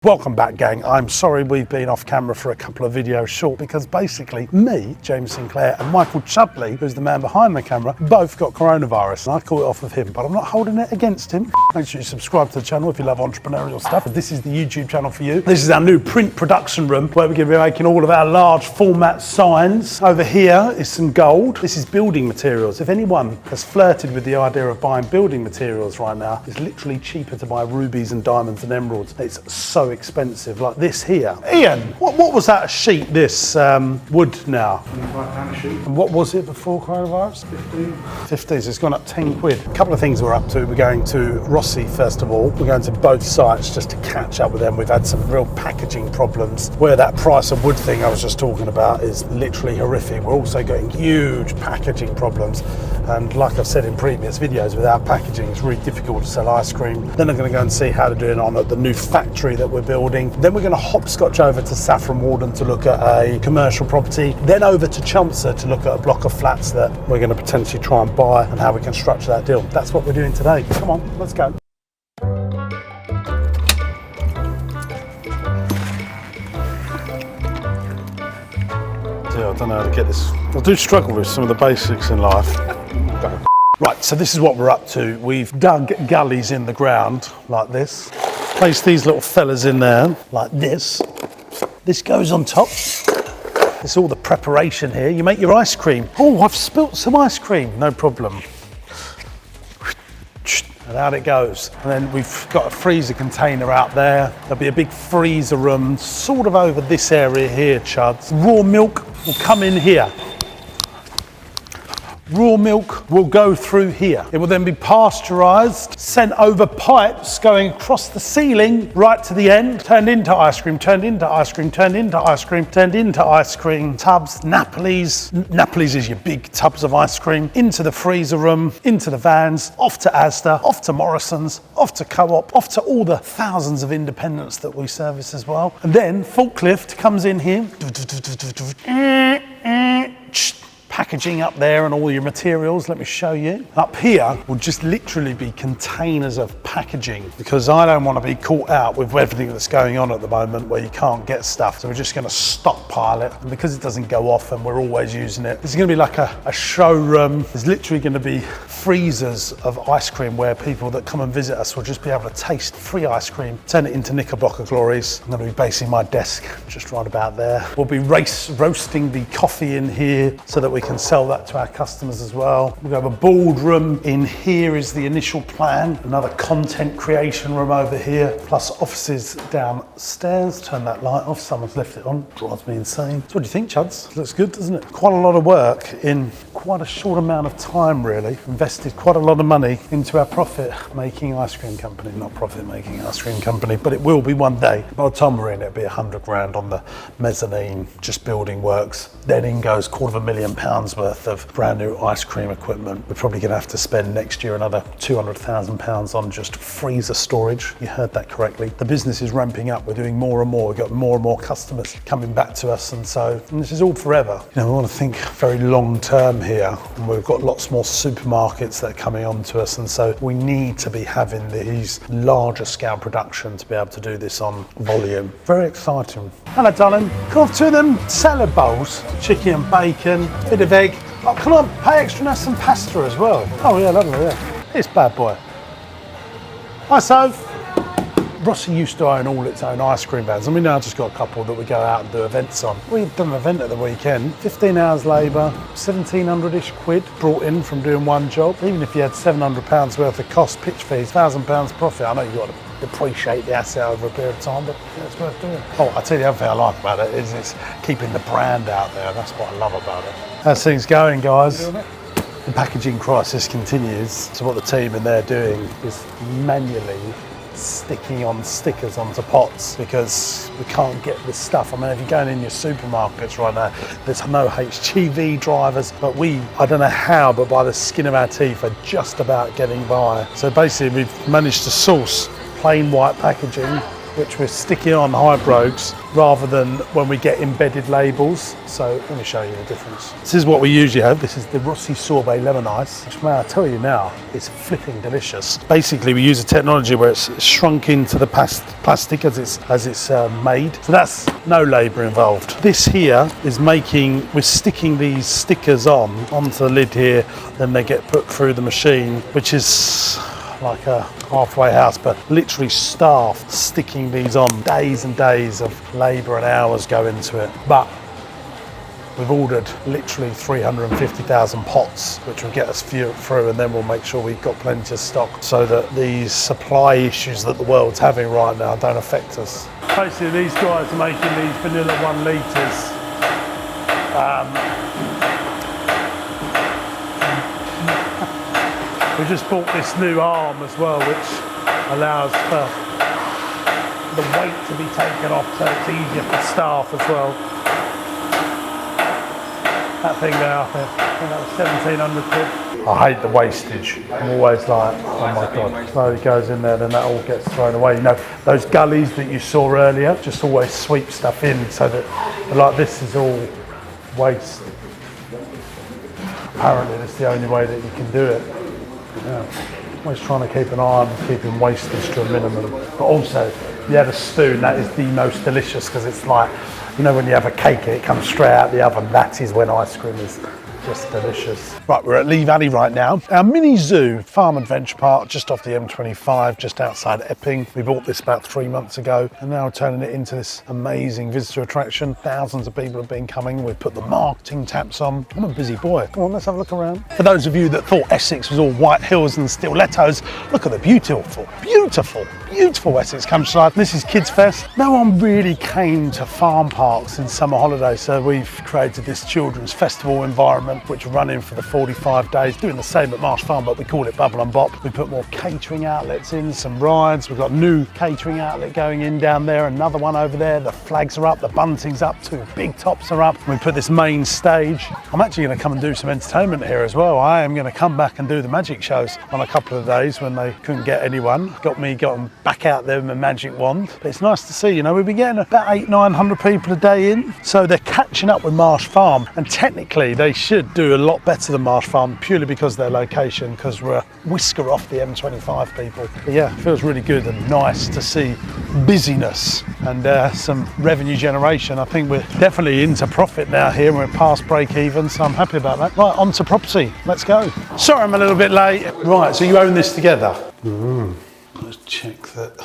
Welcome back, gang. I'm sorry we've been off camera for a couple of videos short because basically me, James Sinclair, and Michael Chudley, who's the man behind the camera, both got coronavirus and I caught it off of him, but I'm not holding it against him. Make sure you subscribe to the channel if you love entrepreneurial stuff. This is the YouTube channel for you. This is our new print production room where we're going to be making all of our large format signs. Over here is some gold. This is building materials. If anyone has flirted with the idea of buying building materials right now, it's literally cheaper to buy rubies and diamonds and emeralds. It's so expensive, like this here. Ian, what was that sheet, this wood now? £25 a sheet. And what was it before coronavirus? 50. So it's gone up 10 quid. A couple of things we're up to. We're going to Rossi first of all. We're going to both sites just to catch up with them. We've had some real packaging problems where that price of wood thing I was just talking about is literally horrific. We're also getting huge packaging problems. And like I've said in previous videos, without packaging, it's really difficult to sell ice cream. Then I'm going to go and see how to do it on at the new factory that we're building. Then we're going to hopscotch over to Saffron Walden to look at a commercial property. Then over to Chelmsford to look at a block of flats that we're going to potentially try and buy and how we can structure that deal. That's what we're doing today. Come on, let's go. I don't know how to get this. I do struggle with some of the basics in life. Right, so this is what we're up to. We've dug gullies in the ground like this. Place these little fellas in there like this. This goes on top. It's all the preparation here. You make your ice cream. Oh, I've spilt some ice cream. No problem. And out it goes. And then we've got a freezer container out there. There'll be a big freezer room sort of over this area here, Chuds. Raw milk will come in here. Raw milk will go through here. It will then be pasteurised, sent over pipes going across the ceiling right to the end, turned into ice cream, turned into ice cream, turned into ice cream, turned into ice cream, tubs, Napoli's. Napoli's is your big tubs of ice cream, into the freezer room, into the vans, off to Asda, off to Morrison's, off to Co-op, off to all the thousands of independents that we service as well. And then forklift comes in here. Packaging up there and all your materials, let me show you. Up here will just literally be containers of packaging because I don't want to be caught out with everything that's going on at the moment where you can't get stuff. So we're just going to stockpile it. And because it doesn't go off and we're always using it, this is going to be like a showroom. There's literally going to be freezers of ice cream where people that come and visit us will just be able to taste free ice cream, turn it into Knickerbocker glories. I'm going to be basing my desk just right about there. We'll be roasting the coffee in here so that we can sell that to our customers as well. We have a boardroom in here is the initial plan. Another content creation room over here, plus offices downstairs. Turn that light off, someone's left it on. Drives me insane. So what do you think, Chuds? Looks good, doesn't it? Quite a lot of work in quite a short amount of time, really. Invested quite a lot of money into our profit-making ice cream company. Not profit-making ice cream company, but it will be one day. By the time we're in, it'll be 100 grand on the mezzanine, just building works. Then in goes £250,000 worth of brand new ice cream equipment. We're probably going to have to spend next year another £200,000 on just freezer storage. You heard that correctly. The business is ramping up. We're doing more and more. We've got more and more customers coming back to us, and this is all forever. You know, we want to think very long term here, and we've got lots more supermarkets that are coming on to us, and so we need to be having these larger scale production to be able to do this on volume. Very exciting. Hello, darling. Come off to them salad bowls, chicken and bacon, bit of egg. Oh, can I pay extra and have some pasta as well? Oh yeah, lovely, yeah. It's bad boy. Hi, Soph. Rossi used to own all its own ice cream vans, and we now just got a couple that we go out and do events on. We've done an event at the weekend, 15 hours labour, 1,700-ish quid brought in from doing one job. Even if you had £700 worth of cost, pitch fees, £1,000 profit, I know you've got to depreciate the asset over a period of time, but yeah, it's worth doing. Oh, I tell you the other thing I like about it is it's keeping the brand out there. That's what I love about it. How's things going, guys? The packaging crisis continues. So what the team in there doing is manually sticking on stickers onto pots because we can't get this stuff. I mean, if you're going in your supermarkets right now, there's no HGV drivers, but I don't know how, but by the skin of our teeth are just about getting by. So basically we've managed to source plain white packaging which we're sticking on high brogues rather than when we get embedded labels. So let me show you the difference. This is what we usually have. This is the Rossi Sorbet lemon ice, which, may I tell you now, is flipping delicious. Basically, we use a technology where it's shrunk into the plastic as it's made. So that's no labour involved. This here is we're sticking these stickers onto the lid here, then they get put through the machine, which is like a halfway house, but literally staff sticking these on. Days and days of labour and hours go into it. But we've ordered literally 350,000 pots, which will get us through, and then we'll make sure we've got plenty of stock so that these supply issues that the world's having right now don't affect us. Basically, these guys are making these vanilla 1 litres. We just bought this new arm as well, which allows for the weight to be taken off, so it's easier for staff as well. That thing there, I think that was 1,700 quid. I hate the wastage. I'm always like, oh my God. So it goes in there, then that all gets thrown away. You know, those gullies that you saw earlier, just always sweep stuff in so that, like, this is all waste. Apparently that's the only way that you can do it. Yeah. Always trying to keep an eye on keeping wastage to a minimum. But also, you had a spoon, that is the most delicious, because it's like, you know, when you have a cake and it comes straight out the oven, that is when ice cream is just delicious. Right, we're at Lee Valley right now. Our mini zoo, farm adventure park, just off the M25, just outside Epping. We bought this about 3 months ago, and now we're turning it into this amazing visitor attraction. Thousands of people have been coming. We've put the marketing taps on. I'm a busy boy. Come on, let's have a look around. For those of you that thought Essex was all white hills and stilettos, look at the beautiful Essex countryside. This is Kids Fest. No one really came to farm parks in summer holidays, so we've created this children's festival environment, which are running for the 45 days, doing the same at Marsh Farm, but we call it Bubble and Bop. We put more catering outlets in, some rides. We've got a new catering outlet going in down there, another one over there. The flags are up, the bunting's up, 2 big tops are up. We put this main stage. I'm actually going to come and do some entertainment here as well. I am going to come back and do the magic shows on a couple of days when they couldn't get anyone. Got them back out there with my magic wand. But it's nice to see, you know, we've been getting about 800-900 people a day in. So they're catching up with Marsh Farm, and technically they should do a lot better than Marsh Farm, purely because of their location, because we're a whisker off the M25 people. But yeah, it feels really good and nice to see busyness and some revenue generation. I think we're definitely into profit now here, and we're past break even, so I'm happy about that. Right, on to property, let's go. Sorry I'm a little bit late. Right, so you own this together? Let's check that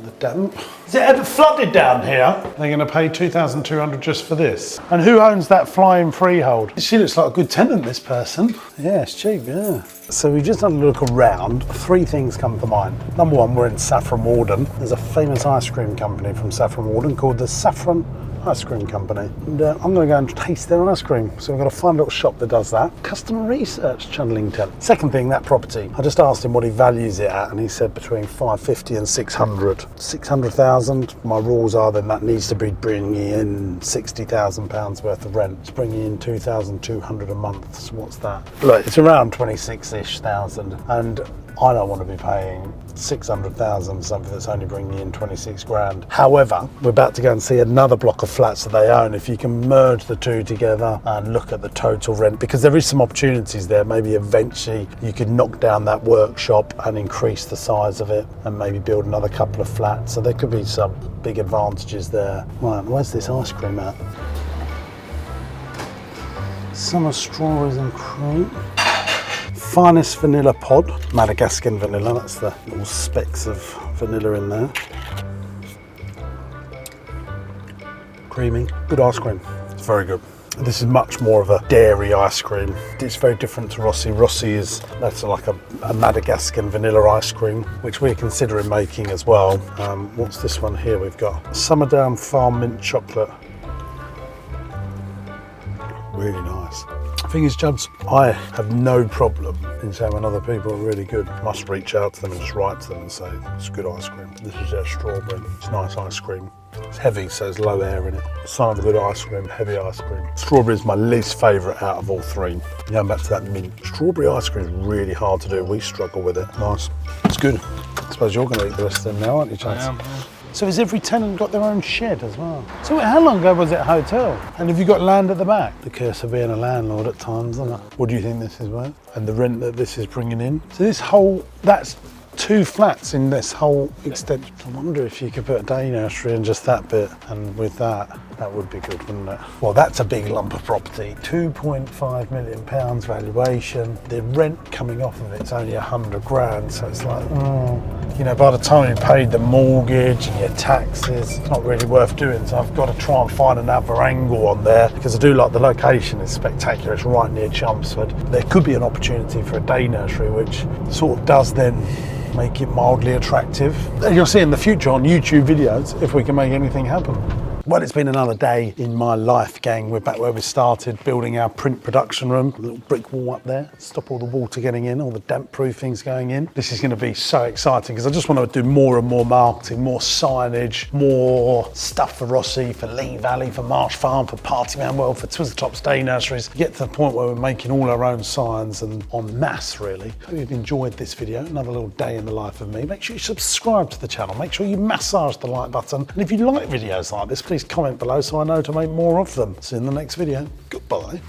the damp. Is it ever flooded down here? They're going to pay $2,200 just for this. And who owns that flying freehold? She looks like a good tenant, this person. Yeah, it's cheap, yeah. So we've just had a look around. 3 things come to mind. Number 1, we're in Saffron Walden. There's a famous ice cream company from Saffron Walden called the Saffron Ice Cream Company. And I'm going to go and taste their ice cream. So we've got to find a little shop that does that. Customer research, Chudlington. Second thing, that property. I just asked him what he values it at, and he said between 550 and 600. 600,000. My rules are then that needs to be bringing in £60,000 worth of rent. It's bringing in 2,200 a month. So what's that? Look, it's around 26-ish thousand, and I don't want to be paying 600,000 for something that's only bringing in 26 grand. However, we're about to go and see another block of flats that they own. If you can merge the two together and look at the total rent, because there is some opportunities there. Maybe eventually you could knock down that workshop and increase the size of it and maybe build another couple of flats. So there could be some big advantages there. Right, where's this ice cream at? Summer strawberries and cream. Finest vanilla pod, Madagascan vanilla, that's the little specks of vanilla in there. Creamy, good ice cream, it's very good. This is much more of a dairy ice cream. It's very different to Rossi. Rossi that's like a Madagascan vanilla ice cream, which we're considering making as well. What's this one here? We've got Summerdown Farm Mint Chocolate. Really nice. The thing is, Judds, I have no problem in saying when other people are really good. I must reach out to them and just write to them and say, it's good ice cream. This is their strawberry. It's nice ice cream. It's heavy, so there's low air in it. Sign of a good ice cream, heavy ice cream. Strawberry is my least favourite out of all 3. Going back to that mint. Strawberry ice cream is really hard to do. We struggle with it. Nice. It's good. I suppose you're going to eat the rest of them now, aren't you, Chance? I am. So has every tenant got their own shed as well? So how long ago was it a hotel? And have you got land at the back? The curse of being a landlord at times, isn't it? What do you think this is worth? And the rent that this is bringing in? So this whole, that's 2 flats in this whole extent. I wonder if you could put a day nursery in just that bit, and with that would be good, wouldn't it? Well, that's a big lump of property. £2.5 million valuation. The rent coming off of it's only 100 grand, so it's like, you know, by the time you paid the mortgage and your taxes, it's not really worth doing. So I've got to try and find another angle on there, because I do like the location. It's spectacular. It's right near Chelmsford. There could be an opportunity for a day nursery, which sort of does then make it mildly attractive. You'll see in the future on YouTube videos if we can make anything happen. Well, it's been another day in my life, gang. We're back where we started, building our print production room. A little brick wall up there, stop all the water getting in, all the damp proofings going in. This is going to be so exciting because I just want to do more and more marketing, more signage, more stuff for Rossi, for Lee Valley, for Marsh Farm, for Party Man World, for Twizzletops Day Nurseries. Get to the point where we're making all our own signs and en masse, really. Hope you've enjoyed this video, another little day in the life of me. Make sure you subscribe to the channel. Make sure you massage the like button. And if you like videos like this, please comment below so I know to make more of them. See you in the next video. Goodbye.